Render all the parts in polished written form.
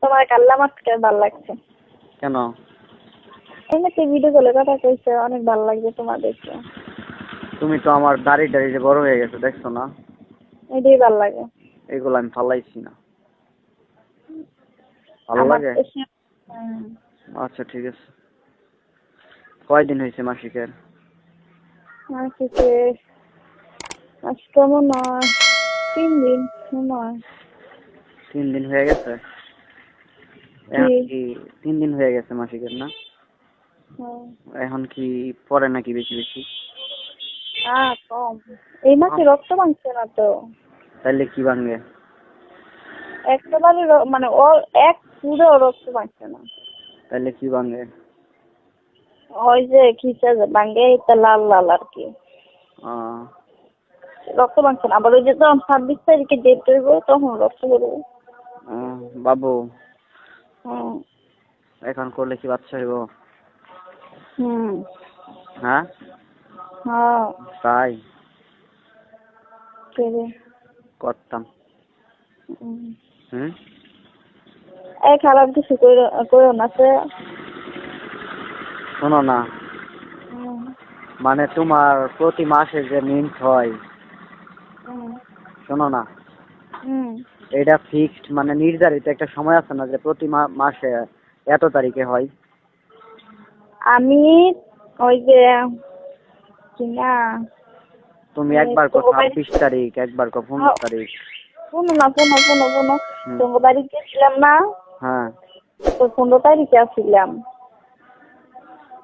তোমার কাল্লা মাছকে ভালো লাগছে কেন? এমনিতে ভিডিও কলে কথা কইছে, অনেক ভালো লাগছে তোমার দেখতে। তুমি তো আমার দাড়ি যে বড় হয়ে গেছে দেখছো না? এটাই ভালো লাগে। এগুলো আমি ফালাইছি না। ভালো লাগে? আচ্ছা ঠিক আছে। কয়দিন হয়েছে মাসিকের? মাসিকের আজকে মনে হয় 3 দিন মনে হয়। 3 দিন হয়ে গেছে? কি 3 দিন হয়ে গেছে মাসিকের না? এখন কি পরে নাকি বেশি বেশি? কম। এই মাসে রক্ত ভাঙছে না তো। তাইলে কি ভাঙবে? একেবারে মানে এক পুরো রক্ত ভাঙছে না। তাইলে কি ভাঙবে? ওই যে খিচা ভাঙে, এটা লাল লাল আর কি। রক্ত ভাঙছে না। আবার ওই যে যখন 26 তারিখে ডেট হইব তখন রক্ত বেরোবে। বাবু এখন করলে কি বাচ্চা হইব? হ্যাঁ তাই করতাম। এই খারাপ কিছু করো না। শোনো না, মানে তোমার প্রতি মাসে যে মিন্ট হয়, শোনো না, এটা ফিক্সড মানে নির্ধারিত একটা সময় আছে না যে প্রতি মাসে এত তারিখে হয়? আমি ওই যে কিনা তুমি একবার কো 26 তারিখ, একবার কো 15 তারিখ। শোনো না, তোমার বাড়ি গেছিলাম না? হ্যাঁ, তো 15 তারিখে আসছিলাম।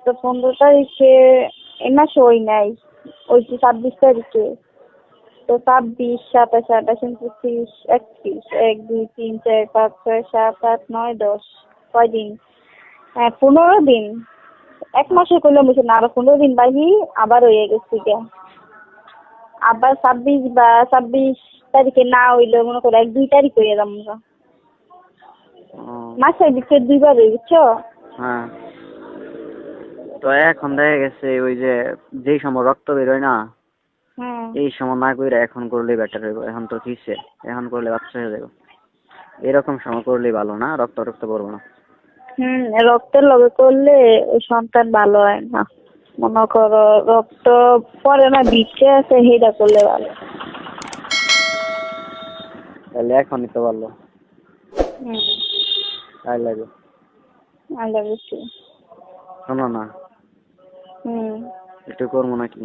তো 15 তারিখে এই মাসে ওই নাই, ওই 26 তারিখে। তো 26, 27, 28, 29, 30, 31, 2, 3, 4, 5, 6, 7, 8, 9, 10 কয়দিন? 15 দিন। এক মাসে করলাম বুঝছো না, আরো 15 দিন বাকি আবার হয়ে গেছে। আবার 26 তারিখে না হইলে মনে করো 1-2 তারিখ হয়ে যাবো। মাসের ভিতরে 2 বার হয়ে বুঝছো? হ্যাঁ। তো এখন দেখা গেছে ওই যে যেই সময় রক্ত বেরোয় না, এই সময় না করে এখন করলে বেটার হইব। এখন তো কিসে, এখন করলে বাচ্চা হয়ে যাবে। এরকম সময় করলেই ভালো না, রক্ত পড়বো না। রক্তের লগে করলে ওই সন্তান ভালো হয় না। মনে করো রক্ত পরে না, ভিতরে আছে, সেটা করলে ভালো। তাহলে এখনই তো ভালো। তাই লাগে। শোনো না, একটু করবো নাকি?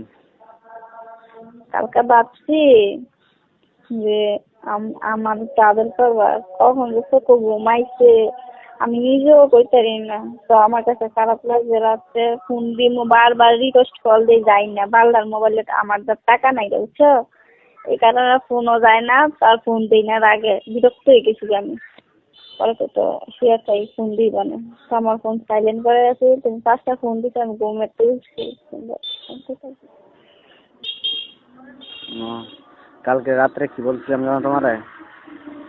কালকে ভাবছি যে আমার ট্রাভেল করবার, কখন ঘুমাইছে আমি নিজেও কইতারি না। তো আমার কাছে খারাপ লাগছে, রাত্রে ফোন দিয়ে বারবার রিকোয়েস্ট কল দিয়ে যাই না। বাল্লার মোবাইলে আমার টাকা নাই বুঝছো, এই কারণে ফোনও যায় না, তার ফোন দিই না। আগে বিরক্ত হয়ে গেছি আমি। পরে তো শুয়ে চাই ফোন দিই না। তো আমার ফোন সাইলেন্ট করে আছে, তুমি 5টা ফোন দিতে আমি ঘুমাতে উঠছি। কালকে রাত্রে কি বলছিলাম জানো তোমারে?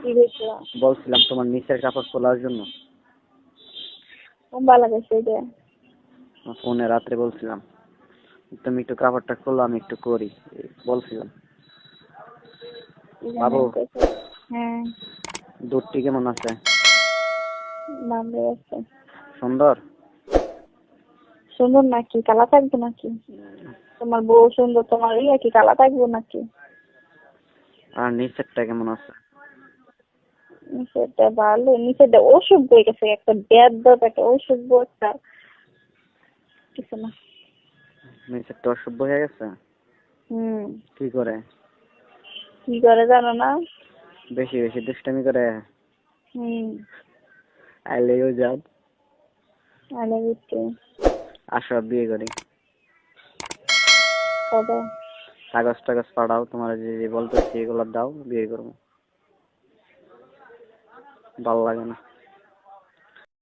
কি হয়েছে? বলছিলাম তোমার নিচের কাপড় তোলার জন্য। ভালো লাগছে ফোনে রাত্রে বলছিলাম তুমি একটু কাপড়টা খোলো, আমি একটু করি বলছিলাম। বাবু, দুধটি কেমন আছে? সুন্দর? সুন্দর নাকি কালা থাকবো নাকি? তোমার বউ সুন্দর, তোমার কি কালা থাকবো নাকি? আর নিচেরটা কেমন আছে? নিচেরটা ভালো। নিচেরটা অসুখ হয়ে গেছে, একটা বেদ একটা অসুখ, একটা কিছু না। নিচেরটা অসভ্য হয়ে গেছে? কি করে জানো না? বেশি বেশি দুষ্টামি করে। আই লাভ ইউ জান। I love you too. আসো বিয়ে করি। কবে? কাগজ পাঠাও, তোমার যে বলতেছি এগুলো দাও, বিয়ে করবো। ভালো লাগে না।